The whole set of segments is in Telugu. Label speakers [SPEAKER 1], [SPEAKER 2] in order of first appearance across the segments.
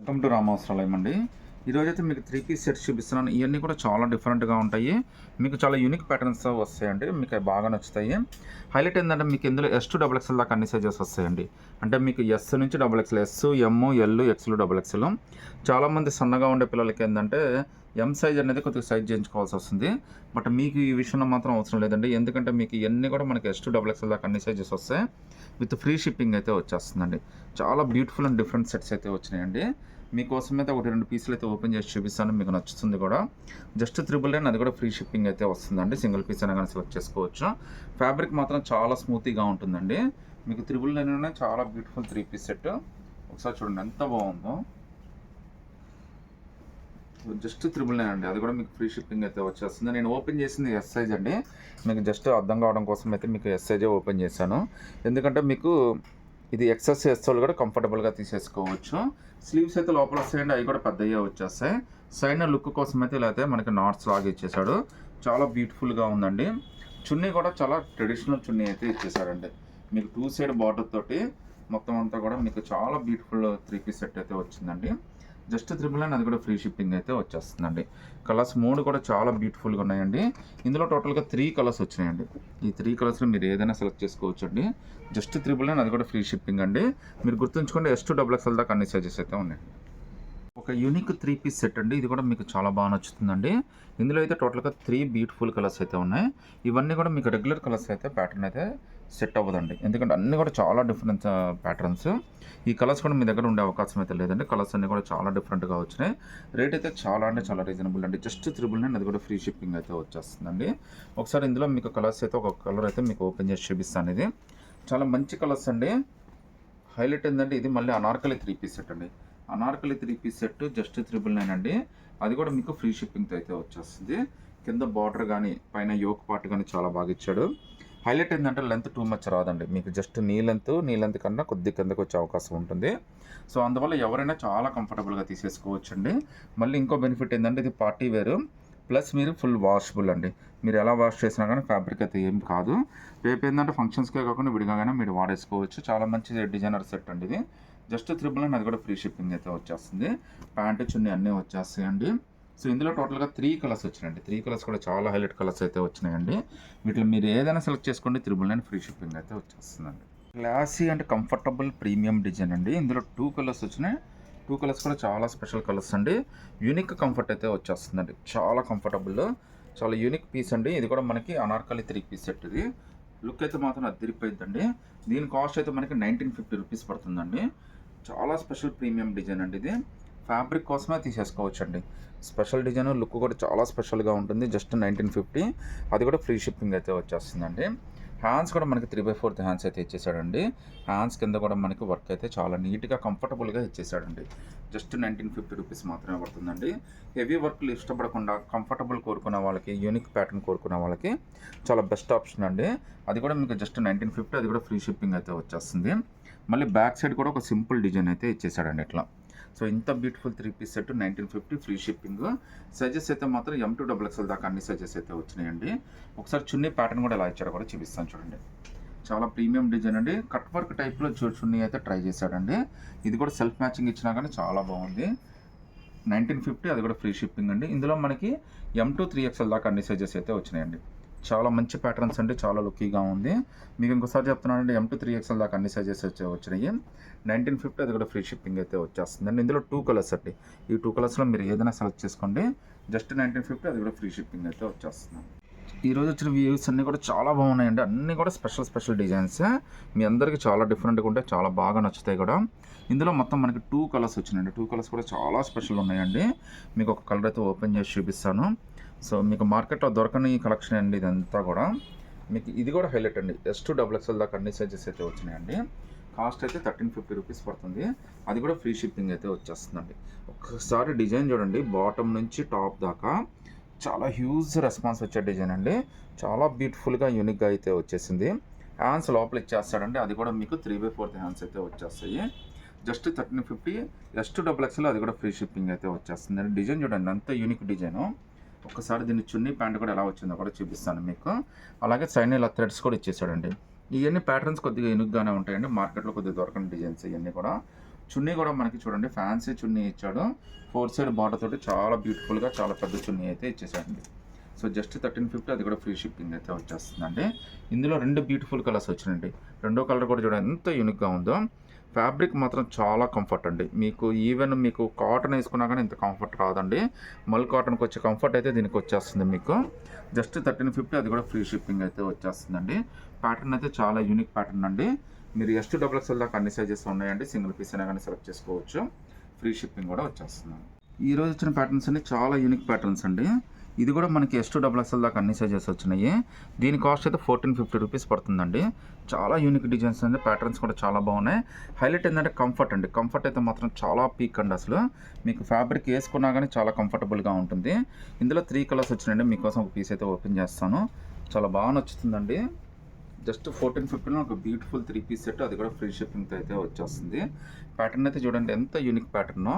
[SPEAKER 1] వెల్కమ్ టు రామవస్త్రాలయం అండి. ఈరోజైతే మీకు 3 పీస్ సెట్స్ చూపిస్తున్నాను. ఇవన్నీ కూడా చాలా డిఫరెంట్‌గా ఉంటాయి. మీకు చాలా యూనిక్ ప్యాటర్న్స్‌తో వస్తాయండి. మీకు అవి బాగా నచ్చుతాయి. హైలైట్ ఏందంటే మీకు ఇందులో ఎస్ టు డబుల్ ఎక్స్ఎల్ దాకా అన్ని సైజెస్ వస్తాయండి. అంటే మీకు ఎస్ నుంచి డబుల్ ఎక్స్ఎల్, ఎస్, ఎమ్, ఎల్, ఎక్స్‌లు, డబుల్ ఎక్స్‌లు. చాలామంది సన్నగా ఉండే పిల్లలకి ఏందంటే ఎమ్ సైజ్ అనేది కొద్దిగా సైజ్ చేయించుకోవాల్సి వస్తుంది. బట్ మీకు ఈ విషయంలో మాత్రం అవసరం లేదండి. ఎందుకంటే మీకు ఇయన్నీ కూడా మనకి ఎస్ టు డబుల్ ఎక్స్ఎల్ దాకా అన్ని సైజెస్ వస్తాయి. విత్ ఫ్రీ షిప్పింగ్ అయితే వచ్చేస్తుందండి. చాలా బ్యూటిఫుల్ అండ్ డిఫరెంట్ సెట్స్ అయితే వచ్చినాయండి. మీకోసం అయితే 1, 2 పీసులు అయితే ఓపెన్ చేసి చూపిస్తాను. మీకు నచ్చుతుంది కూడా. జస్ట్ 999 అది కూడా ఫ్రీ షిప్పింగ్ అయితే వస్తుందండి. సింగిల్ పీస్ అయినా కానీ సెలెక్ట్ చేసుకోవచ్చు. ఫ్యాబ్రిక్ మాత్రం చాలా స్మూతీగా ఉంటుందండి. మీకు 999 చాలా బ్యూటిఫుల్ 3 పీస్ సెట్. ఒకసారి చూడండి ఎంత బాగుందో. జస్ట్ 999 అండి. అది కూడా మీకు ఫ్రీ షిప్పింగ్ అయితే వచ్చేస్తుంది. నేను ఓపెన్ చేసింది ఎస్ సైజ్ అండి. మీకు జస్ట్ అర్థం కావడం కోసం అయితే మీకు ఎస్ సైజే ఓపెన్ చేశాను. ఎందుకంటే మీకు ఇది ఎక్సెస్ ఎస్ఎల్ కూడా కంఫర్టబుల్గా తీసేసుకోవచ్చు. స్లీవ్స్ అయితే లోపల వస్తాయండి. అవి కూడా పెద్దయ్యే వచ్చేస్తాయి. సైడ్ లుక్ కోసం అయితే ఇలా అయితే మనకి నాట్స్ లాగా ఇచ్చేసాడు. చాలా బ్యూటిఫుల్గా ఉందండి. చున్నీ కూడా చాలా ట్రెడిషనల్ చున్నీ అయితే ఇచ్చేసాడండి. మీకు 2 సైడ్ బార్డర్ తోటి మొత్తం అంతా కూడా మీకు చాలా బ్యూటిఫుల్ 3 పీస్ సెట్ అయితే వచ్చిందండి. జస్ట్ 999 అది కూడా ఫ్రీ షిప్పింగ్ అయితే వచ్చేస్తుందండి. కలర్స్ 3 కూడా చాలా బ్యూటిఫుల్గా ఉన్నాయండి. ఇందులో టోటల్గా 3 కలర్స్ వచ్చినాయండి. ఈ 3 కలర్స్లో మీరు ఏదైనా సెలెక్ట్ చేసుకోవచ్చు అండి. జస్ట్ 999 అది కూడా ఫ్రీ షిప్పింగ్ అండి. మీరు గుర్తుంచుకోండి ఎస్ టు డబుల్ ఎక్స్ఎల్ దాకా అన్ని సైజెస్ అయితే ఉన్నాయి. ఒక యూనిక్ 3 పీస్ సెట్ అండి. ఇది కూడా మీకు చాలా బాగా నచ్చుతుందండి. ఇందులో అయితే టోటల్గా 3 బ్యూటిఫుల్ కలర్స్ అయితే ఉన్నాయి. ఇవన్నీ కూడా మీకు రెగ్యులర్ కలర్స్ అయితే ప్యాటర్న్ అయితే సెట్ అవ్వదండి. ఎందుకంటే అన్నీ కూడా చాలా డిఫరెంట్ ప్యాటర్న్స్. ఈ కలర్స్ కూడా మీ దగ్గర ఉండే అవకాశం అయితే లేదండి. కలర్స్ అన్నీ కూడా చాలా డిఫరెంట్గా వచ్చినాయి. రేట్ అయితే చాలా అంటే చాలా రీజనబుల్ అండి. జస్ట్ 999 అది కూడా ఫ్రీ షిప్పింగ్ అయితే వచ్చేస్తుందండి. ఒకసారి ఇందులో మీకు కలర్స్ అయితే ఒక కలర్ అయితే మీకు ఓపెన్ చేసి చూపిస్తాను. ఇది చాలా మంచి కలర్స్ అండి. హైలైట్ ఏంటంటే ఇది మళ్ళీ అనార్కలి 3 పీస్ సెట్ అండి. అనార్కలి 3 పీస్ సెట్ జస్ట్ 999 అండి. అది కూడా మీకు ఫ్రీ షిప్పింగ్తో అయితే వచ్చేస్తుంది. కింద బార్డర్ కానీ పైన యోక్ పార్ట్ కానీ చాలా బాగా ఇచ్చాడు. హైలైట్ ఏంటంటే లెంత్ టూ మచ్ రాదండి. మీకు జస్ట్ నీ లెంత్ కన్నా కొద్ది కిందకు వచ్చే అవకాశం ఉంటుంది. సో అందువల్ల ఎవరైనా చాలా కంఫర్టబుల్గా తీసేసుకోవచ్చు అండి. మళ్ళీ ఇంకో బెనిఫిట్ ఏంటంటే ఇది పార్టీ వేరు ప్లస్ మీరు ఫుల్ వాషబుల్ అండి. మీరు ఎలా వాష్ చేసినా కానీ ఫ్యాబ్రిక్ అయితే ఏం కాదు. రేపు ఏంటంటే ఫంక్షన్స్కే కాకుండా విడిగానే మీరు వాడేసుకోవచ్చు. చాలా మంచి డిజైనర్ సెట్ అండి ఇది. జస్ట్ 999 అది కూడా ఫ్రీ షిప్పింగ్ అయితే వచ్చేస్తుంది. ప్యాంటు చున్నీ అన్నీ వచ్చేస్తాయండి. సో ఇందులో టోటల్గా 3 కలర్స్ వచ్చినాయండి. 3 కలర్స్ కూడా చాలా హైలైట్ కలర్స్ అయితే వచ్చినాయండి. వీటిలో మీరు ఏదైనా సెలెక్ట్ చేసుకోండి 999 ఫ్రీ షిప్పింగ్ అయితే వచ్చేస్తుందండి. Classy and comfortable premium design అండి. ఇందులో 2 కలర్స్ వచ్చినాయి. 2 కలర్స్ కూడా చాలా స్పెషల్ కలర్స్ అండి. యూనిక్ కంఫర్ట్ అయితే వచ్చేస్తుందండి. చాలా కంఫర్టబుల్, చాలా యూనిక్ పీస్ అండి. ఇది కూడా మనకి అనార్కలి 3 పీస్ సెట్. ఇది లుక్ అయితే మాత్రం అదిరిపోయిందండి. దీని కాస్ట్ అయితే మనకి 1950 రూపీస్ పడుతుందండి. చాలా స్పెషల్ ప్రీమియం డిజైన్ అండి. ఇది ఫ్యాబ్రిక్ కోసమే తీసేసుకోవచ్చు అండి. స్పెషల్ డిజైన్ లుక్ కూడా చాలా స్పెషల్గా ఉంటుంది. జస్ట్ 1950 అది కూడా ఫ్రీ షిప్పింగ్ అయితే వచ్చేస్తుందండి. హ్యాండ్స్ కూడా మనకి 3/4 హ్యాండ్స్ అయితే ఇచ్చేసాడండి. హ్యాండ్స్ కింద కూడా మనకి వర్క్ అయితే చాలా నీట్గా కంఫర్టబుల్గా ఇచ్చేసాడండి. జస్ట్ 1950 రూపీస్ మాత్రమే పడుతుందండి. హెవీ వర్క్లు ఇష్టపడకుండా కంఫర్టబుల్ కోరుకునే వాళ్ళకి, యూనిక్ ప్యాటర్న్ కోరుకునే వాళ్ళకి చాలా బెస్ట్ ఆప్షన్ అండి. అది కూడా మీకు జస్ట్ 1950 అది కూడా ఫ్రీ షిప్పింగ్ అయితే వచ్చేస్తుంది. మళ్ళీ బ్యాక్ సైడ్ కూడా ఒక సింపుల్ డిజైన్ అయితే ఇచ్చేసాడండి ఇట్లా. సో ఇంత beautiful 3 piece set 1950 free shipping. Sizes అయితే మాత్రం ఎమ్ టు డబుల్ ఎక్స్ఎల్ దాకా అన్ని సైజెస్ అయితే వచ్చినాయండి. ఒకసారి చున్నీ ప్యాటర్న్ కూడా ఎలా ఇచ్చారో కూడా చూపిస్తాను చూడండి. చాలా ప్రీమియం డిజైన్ అండి. కట్ వర్క్ టైప్లో చున్నీ అయితే ట్రై చేశాడండి. ఇది కూడా సెల్ఫ్ మ్యాచింగ్ ఇచ్చినా కానీ చాలా బాగుంది. 1950 అది కూడా ఫ్రీ షిప్పింగ్ అండి. ఇందులో మనకి ఎమ్ టు 3XL దాకా అన్ని సైజెస్ అయితే వచ్చినాయండి. చాలా మంచి ప్యాటర్న్స్ అండి. చాలా లుక్కీగా ఉంది. మీకు ఇంకోసారి చెప్తున్నానండి ఎమ్ టు 3XL దాకా అన్ని సైజెస్ అయితే వచ్చినాయి. 1950 అది కూడా ఫ్రీ షిప్పింగ్ అయితే వచ్చేస్తుందండి. ఇందులో 2 కలర్స్ అండి. ఈ 2 కలర్స్లో మీరు ఏదైనా సెలెక్ట్ చేసుకోండి. జస్ట్ 1950 అది కూడా ఫ్రీ షిప్పింగ్ అయితే వచ్చేస్తుంది. ఈరోజు వచ్చిన వ్యూస్ అన్నీ కూడా చాలా బాగున్నాయండి. అన్నీ కూడా స్పెషల్ డిజైన్స్. మీ అందరికీ చాలా డిఫరెంట్గా ఉంటాయి. చాలా బాగా నచ్చుతాయి కూడా. ఇందులో మొత్తం మనకి 2 కలర్స్ వచ్చినాయండి. 2 కలర్స్ కూడా చాలా స్పెషల్ ఉన్నాయండి. మీకు ఒక కలర్ అయితే ఓపెన్ చేసి చూపిస్తాను. సో మీకు మార్కెట్లో దొరకని కలెక్షన్ అండి ఇదంతా కూడా. మీకు ఇది కూడా హైలైట్ అండి. ఎస్ టు డబుల్ ఎక్స్ఎల్ దాకా అన్ని సైజెస్ అయితే వచ్చినాయండి. కాస్ట్ అయితే 1350 రూపీస్ పడుతుంది. అది కూడా ఫ్రీ షిప్పింగ్ అయితే వచ్చేస్తుందండి. ఒక్కసారి డిజైన్ చూడండి. బాటమ్ నుంచి టాప్ దాకా చాలా హ్యూజ్ రెస్పాన్స్ వచ్చే డిజైన్ అండి. చాలా బ్యూటిఫుల్గా యూనిక్గా అయితే వచ్చేసింది. హ్యాండ్స్ లోపల ఇచ్చేస్తాడండి. అది కూడా మీకు 3/4 హ్యాండ్స్ అయితే వచ్చేస్తాయి. Just 1350 S to double XL అది కూడా ఫ్రీ షిప్పింగ్ అయితే వచ్చేస్తుంది. డిజైన్ చూడండి అంత యూనిక్ డిజైను. ఒక్కసారి దీన్ని చున్నీ ప్యాంట్ కూడా ఎలా వచ్చిందో కూడా చూపిస్తాను మీకు. అలాగే సైడ్ ఇలా థ్రెడ్స్ కూడా ఇచ్చేసాడండి. ఇవన్నీ ప్యాటర్న్స్ కొద్దిగా యూనిక్గానే ఉంటాయండి. మార్కెట్లో కొద్దిగా దొరకని డిజైన్స్ ఇవన్నీ కూడా. చున్నీ కూడా మనకి చూడండి ఫ్యాన్సీ చున్నీ ఇచ్చాడు. 4 సైడ్ బార్డర్ తోటి చాలా బ్యూటిఫుల్గా చాలా పెద్ద చున్నీ అయితే ఇచ్చేసాడండి. సో జస్ట్ 1350, అది కూడా ఫ్రీ షిప్పింగ్ అయితే వచ్చేస్తుందండి. ఇందులో 2 బ్యూటిఫుల్ కలర్స్ వచ్చినాయండి. రెండో కలర్ కూడా చూడండి ఎంత యూనిక్గా ఉందో. ఫ్యాబ్రిక్ మాత్రం చాలా కంఫర్ట్ అండి. మీకు ఈవెన్ మీకు కాటన్ వేసుకున్నా కానీ ఇంత కంఫర్ట్ రాదండి. మల్ కాటన్కి వచ్చే కంఫర్ట్ అయితే దీనికి వచ్చేస్తుంది మీకు. జస్ట్ 1350, అది కూడా ఫ్రీ షిప్పింగ్ అయితే వచ్చేస్తుందండి. ప్యాటర్న్ అయితే చాలా యూనిక్ ప్యాటర్న్ అండి. మీరు XXL దాకా అన్ని సైజెస్ ఉన్నాయండి. సింగిల్ పీస్ అయినా కానీ సెలెక్ట్ చేసుకోవచ్చు. ఫ్రీ షిప్పింగ్ కూడా వచ్చేస్తుంది. ఈరోజు వచ్చిన ప్యాటర్న్స్ అన్ని చాలా యూనిక్ ప్యాటర్న్స్ అండి. ఇది కూడా మనకి XXL దాకా అన్ని సైజెస్ వచ్చినాయి. దీని కాస్ట్ అయితే 1450 రూపీస్ పడుతుందండి. చాలా యూనిక్ డిజైన్స్ అండి. ప్యాటర్న్స్ కూడా చాలా బాగున్నాయి. హైలైట్ ఏంటంటే కంఫర్ట్ అండి. కంఫర్ట్ అయితే మాత్రం చాలా పీక్ అండి. అసలు మీకు ఫ్యాబ్రిక్ వేసుకున్నా కానీ చాలా కంఫర్టబుల్గా ఉంటుంది. ఇందులో 3 కలర్స్ వచ్చినాయండి. మీకోసం ఒక పీస్ అయితే ఓపెన్ చేస్తాను. చాలా బాగా నచ్చుతుందండి. జస్ట్ 1450లో ఒక బ్యూటిఫుల్ 3 పీస్ సెట్, అది కూడా ఫ్రీ షిప్పింగ్తో అయితే వచ్చేస్తుంది. ప్యాటర్న్ అయితే చూడండి ఎంత యూనిక్ ప్యాటర్నో.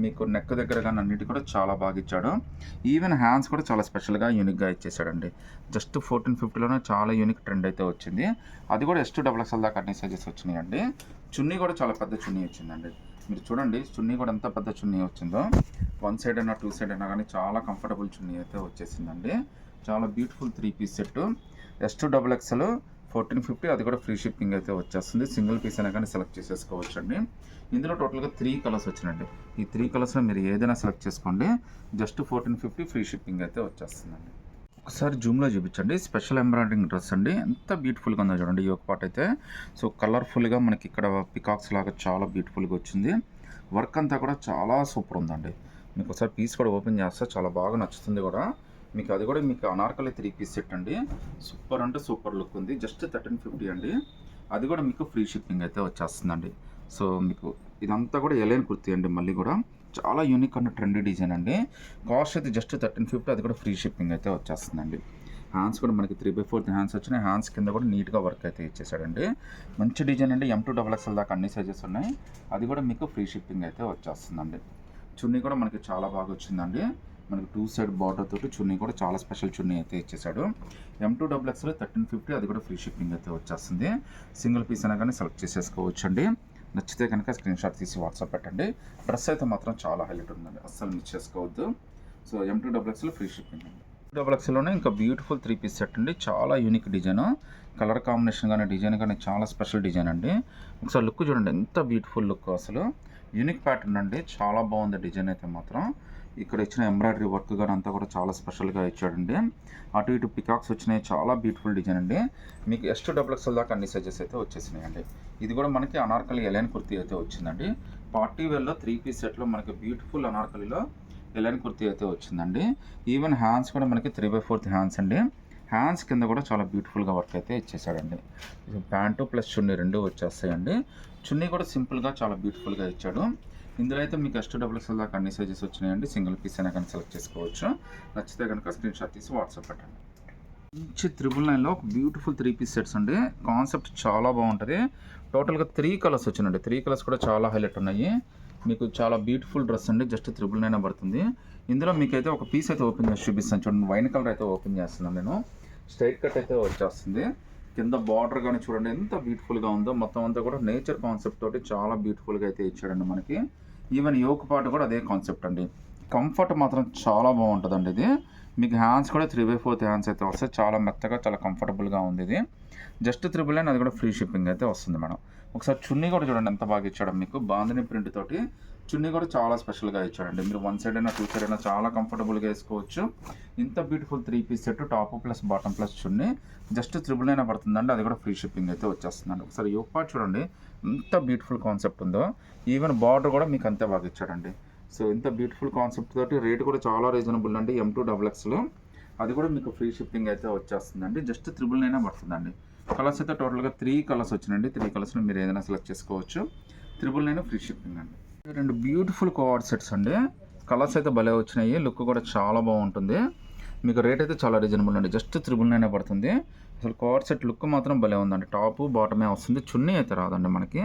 [SPEAKER 1] మీకు నెక్ దగ్గర కానీ అన్నిటి కూడా చాలా బాగా ఇచ్చాడు. ఈవెన్ హ్యాండ్స్ కూడా చాలా స్పెషల్గా యూనిక్గా ఇచ్చేసాడండి. జస్ట్ 1450లోనే చాలా యూనిక్ ట్రెండ్ అయితే వచ్చింది. అది కూడా XXL దాకా అన్ని సైజెస్ వచ్చినాయండి. చున్నీ కూడా చాలా పెద్ద చున్నీ వచ్చిందండి. మీరు చూడండి చున్నీ కూడా ఎంత పెద్ద చున్నీ వచ్చిందో. 1 సైడ్ అయినా 2 సైడ్ అయినా కానీ చాలా కంఫర్టబుల్ చున్నీ అయితే వచ్చేసిందండి. చాలా బ్యూటిఫుల్ 3 పీస్ సెట్. XXL 1450, అది కూడా ఫ్రీ షిప్పింగ్ అయితే వచ్చేస్తుంది. సింగిల్ పీస్ అయినా కానీ సెలెక్ట్ చేసేసుకోవచ్చు అండి. ఇందులో టోటల్గా 3 కలర్స్ వచ్చినాయండి. ఈ 3 కలర్స్లో మీరు ఏదైనా సెలెక్ట్ చేసుకోండి. జస్ట్ 1450 ఫ్రీ షిప్పింగ్ అయితే వచ్చేస్తుందండి. ఒకసారి జూమ్లో చూపించండి. స్పెషల్ ఎంబ్రాయిడరింగ్ డ్రెస్ అండి. ఎంత బ్యూటిఫుల్గా ఉందో చూడండి. ఈ ఒక పార్ట్ అయితే సో కలర్ఫుల్గా మనకి ఇక్కడ పికాక్స్ లాగా చాలా బ్యూటిఫుల్గా వచ్చింది. వర్క్ అంతా కూడా చాలా సూపర్ ఉందండి. మీకు ఒకసారి పీస్ కూడా ఓపెన్ చేస్తే చాలా బాగా నచ్చుతుంది కూడా మీకు. అది కూడా మీకు అనార్కలి 3 పీస్ సెట్ అండి. సూపర్ అంటే సూపర్ లుక్ ఉంది. జస్ట్ 1350 అండి. అది కూడా మీకు ఫ్రీ షిప్పింగ్ అయితే వచ్చేస్తుందండి. సో మీకు ఇదంతా కూడా ఎలైన్ కుర్తీ అండి. మళ్ళీ కూడా చాలా యూనిక్ అండ్ ట్రెండీ డిజైన్ అండి. కాస్ట్ అయితే జస్ట్ 1350, అది కూడా ఫ్రీ షిప్పింగ్ అయితే వచ్చేస్తుందండి. హ్యాండ్స్ కూడా మనకి 3/4 హ్యాండ్స్ వచ్చినాయి. హ్యాండ్స్ కింద కూడా నీట్గా వర్క్ అయితే ఇచ్చేసాడండి. మంచి డిజైన్ అండి. M2XL దాకా అన్ని సైజెస్ ఉన్నాయి. అది కూడా మీకు ఫ్రీ షిప్పింగ్ అయితే వచ్చేస్తుందండి. చున్నీ కూడా మనకి చాలా బాగా వచ్చిందండి. మనకి 2 సైడ్ బార్డర్ తోటి చున్నీ కూడా చాలా స్పెషల్ చున్నీ అయితే ఇచ్చేసాడు. M2XL 1350, అది కూడా ఫ్రీ షిప్పింగ్ అయితే వచ్చేస్తుంది. సింగిల్ పీస్ అయినా కానీ సెలెక్ట్ చేసేసుకోవచ్చు అండి. నచ్చితే కనుక స్క్రీన్ షాట్ తీసి వాట్సాప్ పెట్టండి. డ్రెస్ అయితే మాత్రం చాలా హైలైట్ ఉందండి. అస్సలు మిస్ చేసుకోవద్దు. సో M2XL ఫ్రీ షిప్పింగ్ అండి. XXLలోనే ఇంకా బ్యూటిఫుల్ 3 పీస్ సెట్ అండి. చాలా యూనిక్ డిజైన్. కలర్ కాంబినేషన్ కానీ డిజైన్ కానీ చాలా స్పెషల్ డిజైన్ అండి. ఒకసారి లుక్ చూడండి ఎంత బ్యూటిఫుల్ లుక్. అసలు యూనిక్ ప్యాటర్న్ అండి. చాలా బాగుంది డిజైన్ అయితే మాత్రం. ఇక్కడ ఇచ్చిన ఎంబ్రాయిడరీ వర్క్ కానీ అంతా కూడా చాలా స్పెషల్గా ఇచ్చాడండి. అటు ఇటు పికాక్స్ వచ్చినాయి. చాలా బ్యూటిఫుల్ డిజైన్ అండి. మీకు XXL దాకా అన్ని సైజెస్ అయితే వచ్చేసినాయండి. ఇది కూడా మనకి అనార్కలి ఎలైన్ కుర్తీ అయితే వచ్చిందండి. పార్టీ వేర్లో 3 పీస్ సెట్లో మనకి బ్యూటిఫుల్ అనార్కలిలో ఎలైన్ కుర్తీ అయితే వచ్చిందండి. ఈవెన్ హ్యాండ్స్ కూడా మనకి 3/4 హ్యాండ్స్ అండి. హ్యాండ్స్ కింద కూడా చాలా బ్యూటిఫుల్గా వర్క్ అయితే ఇచ్చేసాడండి. ప్యాంటు ప్లస్ చున్నీ 2 వచ్చేస్తాయండి. చున్నీ కూడా సింపుల్గా చాలా బ్యూటిఫుల్గా ఇచ్చాడు. ఇందులో అయితే మీకు XXL దాకా అన్ని సైజెస్ వచ్చినాయండి. సింగిల్ పీస్ అయినా కానీ సెలెక్ట్ చేసుకోవచ్చు. నచ్చితే కనుక స్క్రీన్ షాట్ తీసి వాట్సాప్ పెట్టండి. మంచి 999లో ఒక బ్యూటిఫుల్ 3 పీస్ సెట్స్ అండి. కాన్సెప్ట్ చాలా బాగుంటుంది. టోటల్గా 3 కలర్స్ వచ్చినాయండి. 3 కలర్స్ కూడా చాలా హైలైట్ ఉన్నాయి. మీకు చాలా బ్యూటిఫుల్ డ్రెస్ అండి. జస్ట్ 999 పడుతుంది. ఇందులో మీకైతే ఒక పీస్ అయితే ఓపెన్ చేసి చూపిస్తాను చూడండి. వైన్ కలర్ అయితే ఓపెన్ చేస్తున్నాను నేను. స్ట్రైట్ కట్ అయితే వచ్చేస్తుంది. కింద బార్డర్ కానీ చూడండి ఎంత బ్యూటిఫుల్గా ఉందో. మొత్తం అంతా కూడా నేచర్ కాన్సెప్ట్ తోటి చాలా బ్యూటిఫుల్గా అయితే ఇచ్చాడండి మనకి. ఈవెన్ యోక్ పార్ట్ కూడా అదే కాన్సెప్ట్ అండి. కంఫర్ట్ మాత్రం చాలా బాగుంటుందండి. ఇది మీకు హ్యాండ్స్ కూడా 3/4 హ్యాండ్స్ అయితే వస్తాయి. చాలా మెత్తగా చాలా కంఫర్టబుల్గా ఉంది. ఇది జస్ట్ 999, అది కూడా ఫ్రీ షిప్పింగ్ అయితే వస్తుంది మేడం. ఒకసారి చున్నీ కూడా చూడండి ఎంత బాగా ఇచ్చాడు మీకు. బాందిని ప్రింట్ తోటి చున్నీ కూడా చాలా స్పెషల్గా ఇచ్చాడండి. మీరు 1 సైడ్ అయినా 2 సైడ్ అయినా చాలా కంఫర్టబుల్గా వేసుకోవచ్చు. ఇంత beautiful 3 piece set top plus bottom plus chunni just 999 పడుతుందండి. అది కూడా ఫ్రీ షిప్పింగ్ అయితే వచ్చేస్తుందండి. ఒకసారి యోక్ పార్ట్ చూడండి ఎంత బ్యూటిఫుల్ కాన్సెప్ట్ ఉందో. ఈవెన్ బార్డర్ కూడా మీకు అంతే బాగా ఇచ్చాడండి. సో ఇంత బ్యూటిఫుల్ కాన్సెప్ట్ తోటి రేట్ కూడా చాలా రీజనబుల్ అండి. M2XL అది కూడా మీకు ఫ్రీ షిప్పింగ్ అయితే వచ్చేస్తుందండి. జస్ట్ 999 పడుతుందండి. కలర్స్ అయితే టోటల్గా 3 కలర్స్ వచ్చినాయండి. 3 కలర్స్లో మీరు ఏదైనా సెలెక్ట్ చేసుకోవచ్చు. 999 ఫ్రీ షిప్పింగ్ అండి. 2 బ్యూటిఫుల్ కోఆర్డ్ సెట్స్ అండి. కలర్స్ అయితే భలే వచ్చినాయి. లుక్ కూడా చాలా బాగుంటుంది. మీకు రేట్ అయితే చాలా రీజనబుల్ అండి. జస్ట్ 999 పడుతుంది. అసలు కోఆర్డ్ సెట్ లుక్ మాత్రం భలే ఉందండి. టాప్ బాటమే వస్తుంది. చున్నీ అయితే రాదండి మనకి.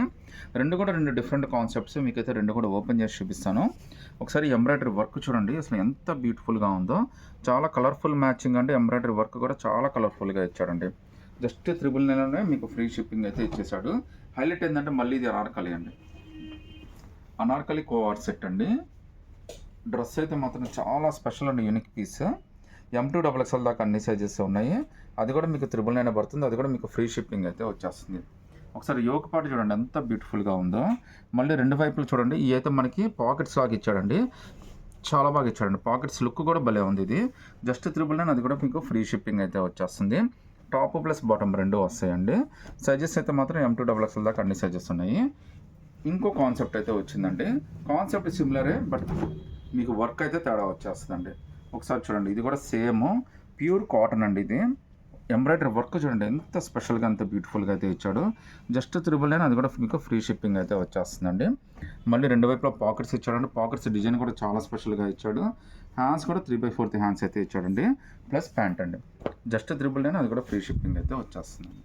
[SPEAKER 1] 2 డిఫరెంట్ కాన్సెప్ట్స్. మీకైతే 2 కూడా ఓపెన్ చేసి చూపిస్తాను. ఒకసారి ఎంబ్రాయిడరీ వర్క్ చూడండి అసలు ఎంత బ్యూటిఫుల్గా ఉందో. చాలా కలర్ఫుల్ మ్యాచింగ్ అండి. ఎంబ్రాయిడరీ వర్క్ కూడా చాలా కలర్ఫుల్గా ఇచ్చాడండి. జస్ట్ 999 మీకు ఫ్రీ షిప్పింగ్ అయితే ఇచ్చేసాడు. హైలైట్ ఏంటంటే మళ్ళీ ఇది అనార్కలి అండి. అనార్కలి కోఆర్ సెట్ అండి. డ్రెస్ అయితే మాత్రం చాలా స్పెషల్ అండి, యూనిక్ పీస్. M2XXL దాకా అన్ని సైజెస్ ఉన్నాయి. అది కూడా మీకు 999 పడుతుంది. అది కూడా మీకు ఫ్రీ షిప్పింగ్ అయితే వచ్చేస్తుంది. ఒకసారి యోగ పాటు చూడండి ఎంత బ్యూటిఫుల్గా ఉందో. మళ్ళీ రెండు వైపులు చూడండి, ఈ అయితే మనకి పాకెట్స్ లాగా ఇచ్చాడండి, చాలా బాగా ఇచ్చాడండి. పాకెట్స్ లుక్ కూడా భలే ఉంది. ఇది జస్ట్ 999, అది కూడా మీకు ఫ్రీ షిప్పింగ్ అయితే వచ్చేస్తుంది. టాప్ ప్లస్ బాటమ్ రెండు వస్తాయండి. సైజెస్ అయితే మాత్రం M2XXL దాకా అన్ని సైజెస్ ఉన్నాయి. ఇంకో కాన్సెప్ట్ అయితే వచ్చిందండి. కాన్సెప్ట్ సిమిలరే, బట్ మీకు వర్క్ అయితే తేడా వచ్చేస్తుందండి. ఒకసారి చూడండి, ఇది కూడా సేమ్ ప్యూర్ కాటన్ అండి. ఇది ఎంబ్రాయిడరీ వర్క్ చూడండి ఎంత స్పెషల్గా ఎంత బ్యూటిఫుల్గా అయితే ఇచ్చాడు. జస్ట్ 999, అది కూడా మీకు ఫ్రీ షిప్పింగ్ అయితే వచ్చేస్తుందండి. మళ్ళీ రెండు వైపులో పాకెట్స్ ఇచ్చాడండి. పాకెట్స్ డిజైన్ కూడా చాలా స్పెషల్గా ఇచ్చాడు. హ్యాండ్స్ కూడా 3/4 హ్యాండ్స్ అయితే ఇచ్చాడండి, ప్లస్ ప్యాంట్ అండి. జస్ట్ 999, అది కూడా ఫ్రీ షిప్పింగ్ అయితే వచ్చేస్తుందండి.